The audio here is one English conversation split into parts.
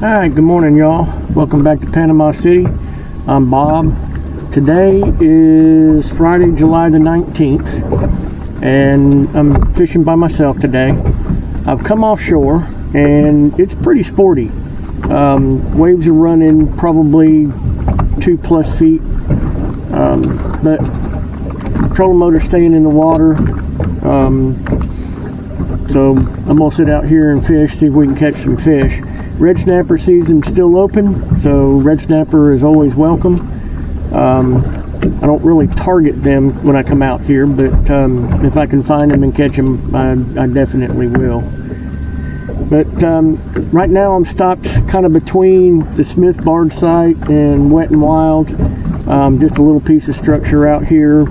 Alright, good morning y'all. Welcome back to Panama City. I'm Bob. Today is Friday, July the 19th, and I'm fishing by myself today. I've come offshore and it's pretty sporty. Waves are running probably 2+ feet, but trolling motor staying in the water. So I'm gonna sit out here and fish, see if we can catch some fish. Red snapper season's still open, so red snapper is always welcome. I don't really target them when I come out here, but if I can find them and catch them, I definitely will. But right now I'm stopped kind of between the Smith barge site and Wet and Wild. Just a little piece of structure out here.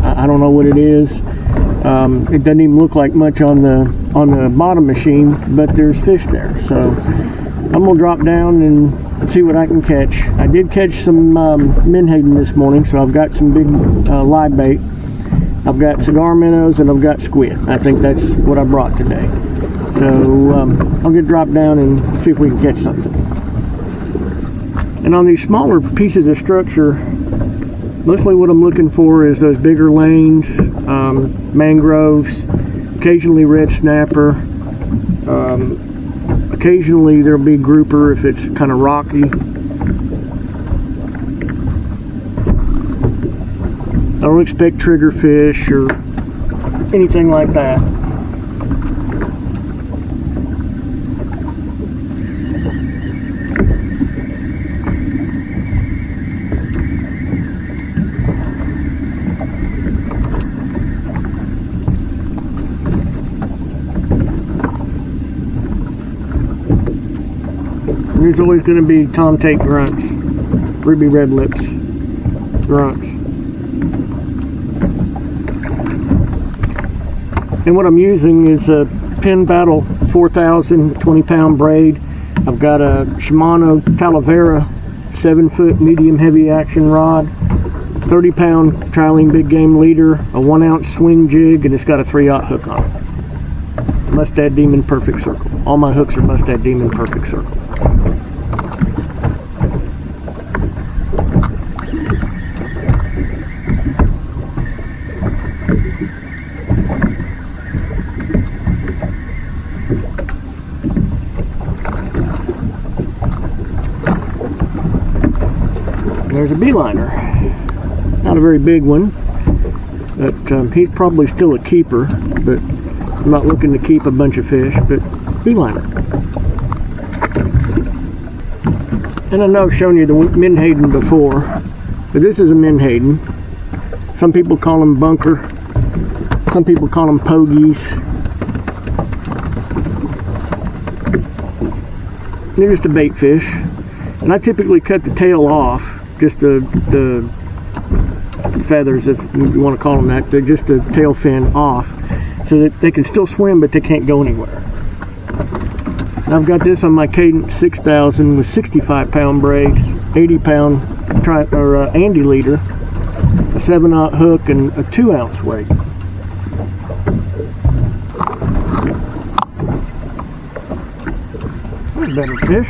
I don't know what it is. It doesn't even look like much on the bottom machine, but there's fish there. So I'm gonna drop down and see what I can catch. I did catch some menhaden this morning, so I've got some big live bait. I've got cigar minnows and I've got squid. I think that's what I brought today. So I'll get dropped down and see if we can catch something. And on these smaller pieces of structure, mostly what I'm looking for is those bigger lanes, mangroves, occasionally red snapper. Occasionally there'll be grouper if it's kind of rocky. I don't expect triggerfish or anything like that. There's always going to be tomtate grunts, ruby red lips grunts. And what I'm using is a Penn Battle 4000 20-pound braid. I've got a Shimano Talavera 7-foot medium heavy action rod, 30-pound trilene big game leader, a 1-ounce swing jig, and it's got a 3/0 hook on it. Mustad Demon Perfect Circle. All my hooks are Mustad Demon Perfect Circle. There's a beeliner. Not a very big one, but he's probably still a keeper, but I'm not looking to keep a bunch of fish, but beeliner. And I know I've shown you the menhaden before, but this is a menhaden. Some people call them bunker, some people call them pogies. They're just a bait fish, and I typically cut the tail off, just the feathers, if you want to call them that, just the tail fin off, so that they can still swim but they can't go anywhere. And I've got this on my Cadence 6000 with 65-pound braid, 80-pound Andy leader, a 7/0 hook, and a 2-ounce weight. That's a better fish.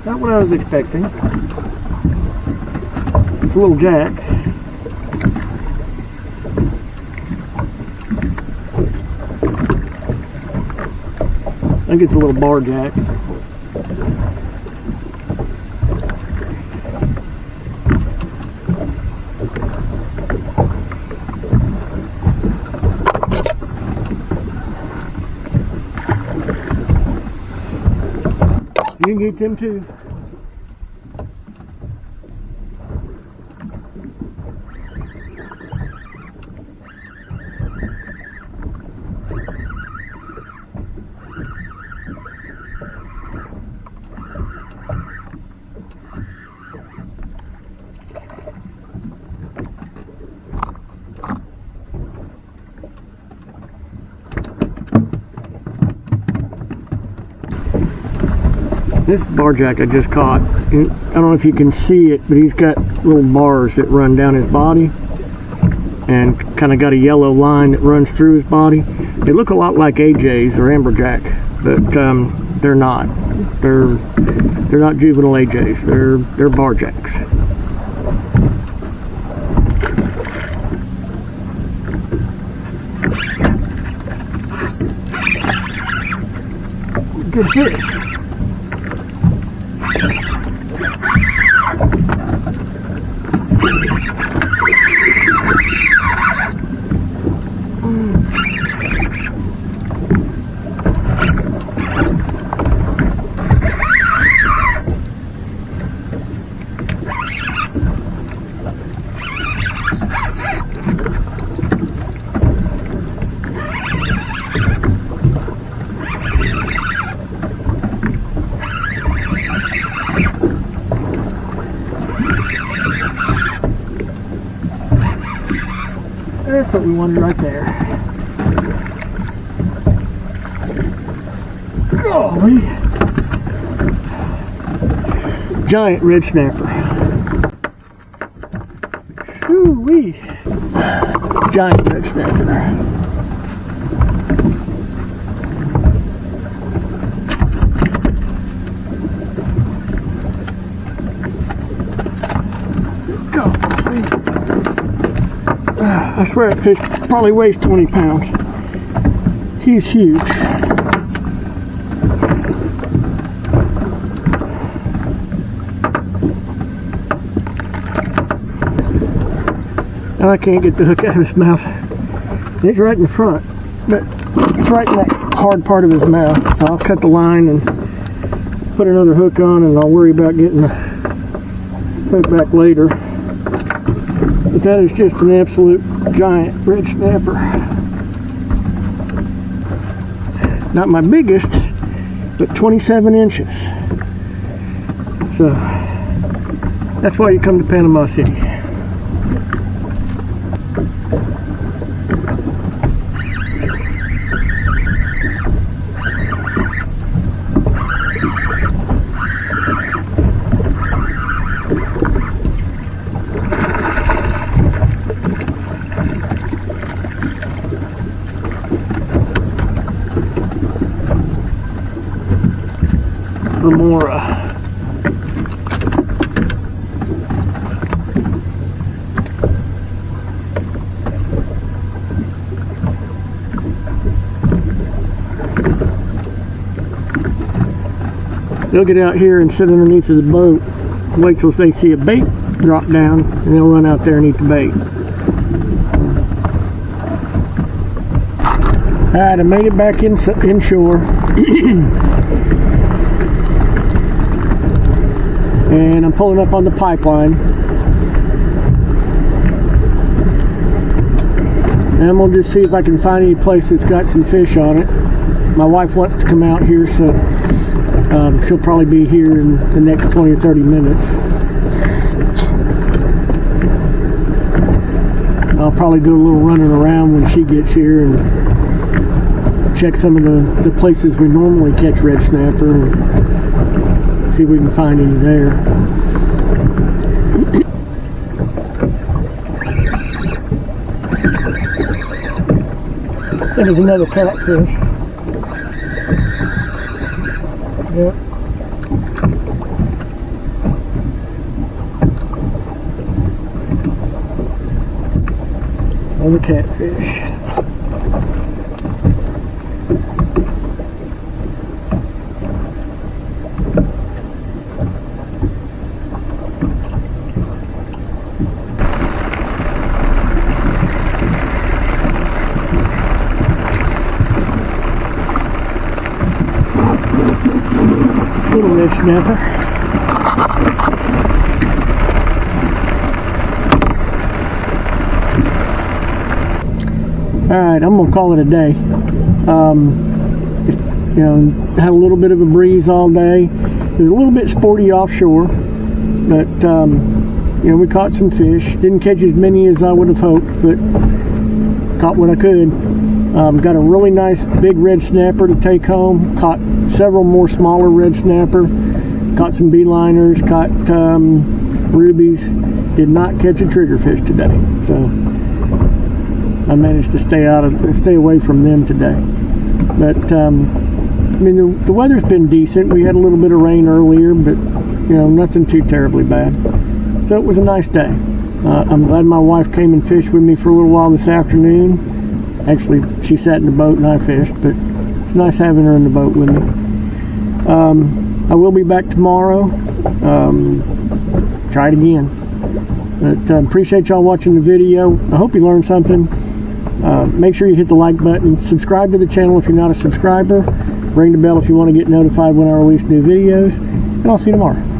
Not what I was expecting. It's a little jack. I think it's a little bar jack. You can get them too. This barjack I just caught, and I don't know if you can see it, but he's got little bars that run down his body and kind of got a yellow line that runs through his body. They look a lot like AJs or amberjack, but they're not. They're not juvenile AJs. They're barjacks. Good fish. That's what we wanted right there. Golly. Giant red snapper. Woo-wee. Giant red snapper. I swear that fish probably weighs 20 pounds. He's huge. I can't get the hook out of his mouth. He's right in the front, but it's right in that hard part of his mouth. So I'll cut the line and put another hook on, and I'll worry about getting the hook back later. But that is just an absolute giant red snapper. Not my biggest, but 27 inches. So that's why you come to Panama City. Remora. They'll get out here and sit underneath of the boat, wait till they see a bait drop down, and they'll run out there and eat the bait. Alright, I made it back inshore. And I'm pulling up on the pipeline. And we'll just see if I can find any place that's got some fish on it. My wife wants to come out here, so she'll probably be here in the next 20 or 30 minutes. I'll probably do a little running around when she gets here and check some of the places we normally catch red snapper and see if we can find any there. There's another catfish. Yep. Another catfish. Little red snapper. Alright, I'm gonna call it a day. Had a little bit of a breeze all day. It was a little bit sporty offshore, but we caught some fish. Didn't catch as many as I would have hoped, but caught what I could. Got a really nice big red snapper to take home. Caught several more smaller red snapper. Caught some beeliners, caught rubies. Did not catch a triggerfish today, so I managed to stay away from them today. But I mean, the weather's been decent. We had a little bit of rain earlier, but you know, nothing too terribly bad. So it was a nice day. I'm glad my wife came and fished with me for a little while this afternoon. Actually, she sat in the boat and I fished, but it's nice having her in the boat with me. I will be back tomorrow. Try it again. But appreciate y'all watching the video. I hope you learned something. Make sure you hit the like button. Subscribe to the channel if you're not a subscriber. Ring the bell if you want to get notified when I release new videos. And I'll see you tomorrow.